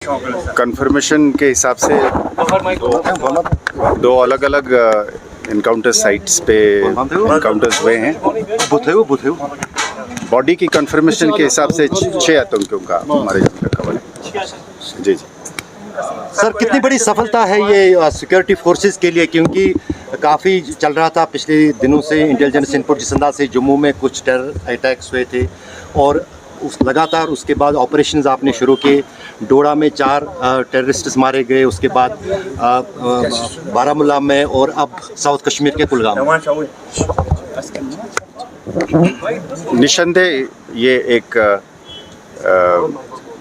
Confirmation के हिसाब से दो अलग अलग इनकाउंटर साइट्स पे इनकाउंटर्स हुए हैं। बॉडी की कंफर्मेशन के हिसाब से 6 आतंकियों का हमारे यहाँ पे खबर है। जी जी सर, कितनी बड़ी सफलता है ये सिक्योरिटी फोर्सेस के लिए, क्योंकि काफ़ी चल रहा था पिछले दिनों से इंटेलिजेंस इनपुट जिस अंदाज से जम्मू में कुछ टेरर अटैक्स हुए थे और लगातार उसके बाद ऑपरेशंस आपने शुरू किए। डोडा में 4 टेररिस्ट्स मारे गए, उसके बाद बारामूला में और अब साउथ कश्मीर के कुलगाम में। निस्संदेह ये एक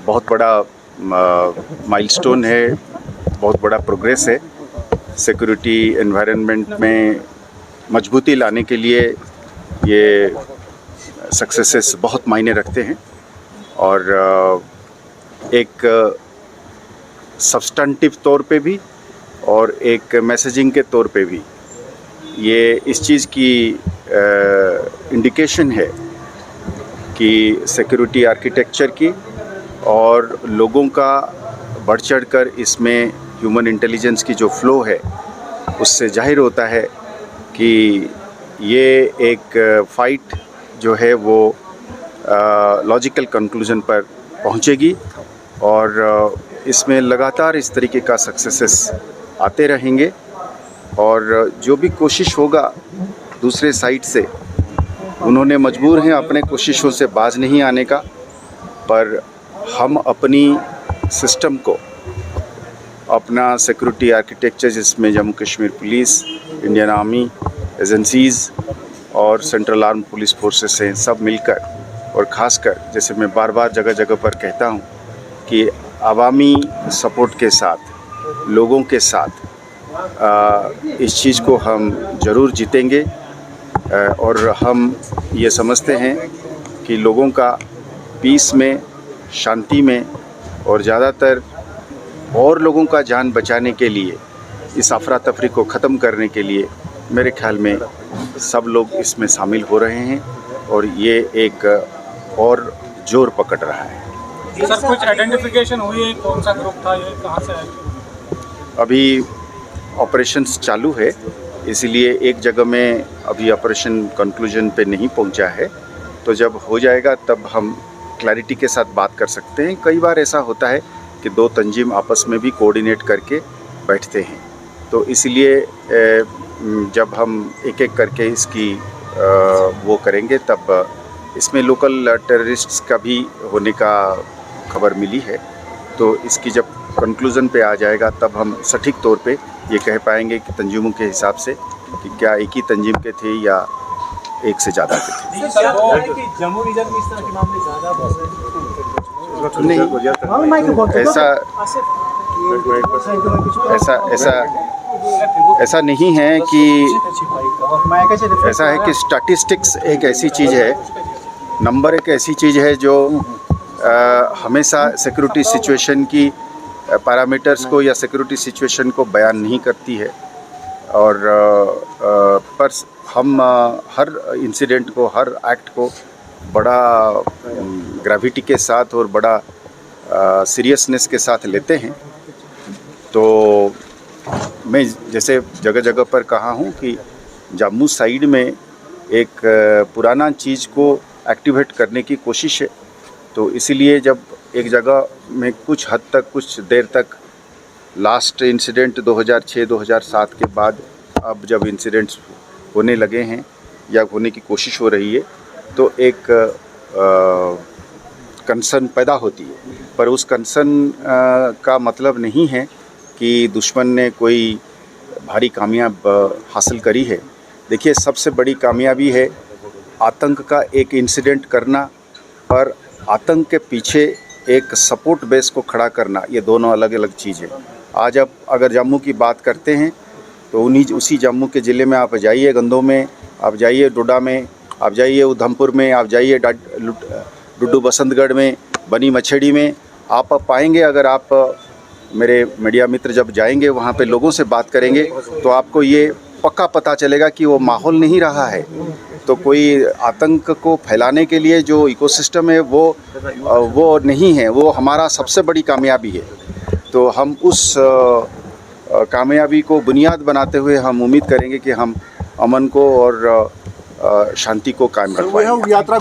बहुत बड़ा माइलस्टोन है, बहुत बड़ा प्रोग्रेस है। सिक्योरिटी एनवायरनमेंट में मजबूती लाने के लिए ये सक्सेसेस बहुत मायने रखते हैं और एक सब्सटेंटिव तौर पे भी और एक मैसेजिंग के तौर पे भी ये इस चीज़ की इंडिकेशन है कि सिक्योरिटी आर्किटेक्चर की और लोगों का बढ़ चढ़ कर इसमें ह्यूमन इंटेलिजेंस की जो फ्लो है उससे जाहिर होता है कि ये एक फ़ाइट जो है वो लॉजिकल कंक्लूजन पर पहुंचेगी और इसमें लगातार इस तरीके का सक्सेसेस आते रहेंगे और जो भी कोशिश होगा दूसरे साइड से, उन्होंने मजबूर हैं अपने कोशिशों से बाज नहीं आने का, पर हम अपनी सिस्टम को, अपना सिक्योरिटी आर्किटेक्चर जिसमें Jammu Kashmir police, Indian army, agencies और सेंट्रल आर्म पुलिस फोर्सेस हैं, सब मिलकर और ख़ासकर जैसे मैं बार बार जगह जगह पर कहता हूँ कि अवामी सपोर्ट के साथ, लोगों के साथ इस चीज़ को हम ज़रूर जीतेंगे और हम ये समझते हैं कि लोगों का पीस में, शांति में और ज़्यादातर और लोगों का जान बचाने के लिए, इस अफरा तफरी को ख़त्म करने के लिए मेरे ख्याल में सब लोग इसमें शामिल हो रहे हैं और ये एक और जोर पकड़ रहा है। सर, कुछ आइडेंटिफिकेशन हुई है कौन सा ग्रुप था, ये कहाँ से आया? अभी ऑपरेशंस चालू है, इसलिए एक जगह में अभी ऑपरेशन कंक्लूजन पे नहीं पहुंचा है, तो जब हो जाएगा तब हम क्लैरिटी के साथ बात कर सकते हैं। कई बार ऐसा होता है कि 2 तंजीम आपस में भी कोऑर्डिनेट करके बैठते हैं, तो इसलिए जब हम एक एक करके इसकी वो करेंगे तब इसमें लोकल टेररिस्ट्स का भी होने का खबर मिली है, तो इसकी जब कंक्लूज़न पे आ जाएगा तब हम सटीक तौर पे ये कह पाएंगे कि तंजीमों के हिसाब से कि क्या एक ही तंजीम के थे या एक से ज़्यादा के थे। जम्मू रीजन में इस तरह के मामले ज़्यादा ऐसा नहीं है कि ऐसा है कि स्टैटिस्टिक्स एक ऐसी चीज़ है, नंबर एक ऐसी चीज़ है जो हमेशा सिक्योरिटी सिचुएशन की पैरामीटर्स को या सिक्योरिटी सिचुएशन को बयान नहीं करती है और पर हम हर इंसिडेंट को, हर एक्ट को बड़ा ग्रेविटी के साथ और बड़ा सीरियसनेस के साथ लेते हैं। तो मैं जैसे जगह जगह पर कहा हूँ कि जम्मू साइड में एक पुराना चीज़ को एक्टिवेट करने की कोशिश है, तो इसीलिए जब एक जगह में कुछ हद तक, कुछ देर तक, लास्ट इंसिडेंट 2006-2007 के बाद अब जब इंसिडेंट्स होने लगे हैं या होने की कोशिश हो रही है, तो एक कंसर्न पैदा होती है, पर उस कंसर्न का मतलब नहीं है कि दुश्मन ने कोई भारी कामयाब हासिल करी है। देखिए, सबसे बड़ी कामयाबी है आतंक का एक इंसिडेंट करना, पर आतंक के पीछे एक सपोर्ट बेस को खड़ा करना, ये दोनों अलग अलग चीज़ है। आज आप अगर जम्मू की बात करते हैं तो उसी जम्मू के ज़िले में आप जाइए, गंदों में आप जाइए, डोडा में आप जाइए, उधमपुर में आप जाइए, डुड्डू बसंतगढ़ में, बनी मछड़ी में आप पाएंगे। अगर आप मेरे मीडिया मित्र जब जाएंगे वहाँ पे लोगों से बात करेंगे तो आपको ये पक्का पता चलेगा कि वो माहौल नहीं रहा है। तो कोई आतंक को फैलाने के लिए जो इकोसिस्टम है वो नहीं है, वो हमारा सबसे बड़ी कामयाबी है। तो हम उस कामयाबी को बुनियाद बनाते हुए हम उम्मीद करेंगे कि हम अमन को और शांति को कायम रख पाएंगे। यात्रा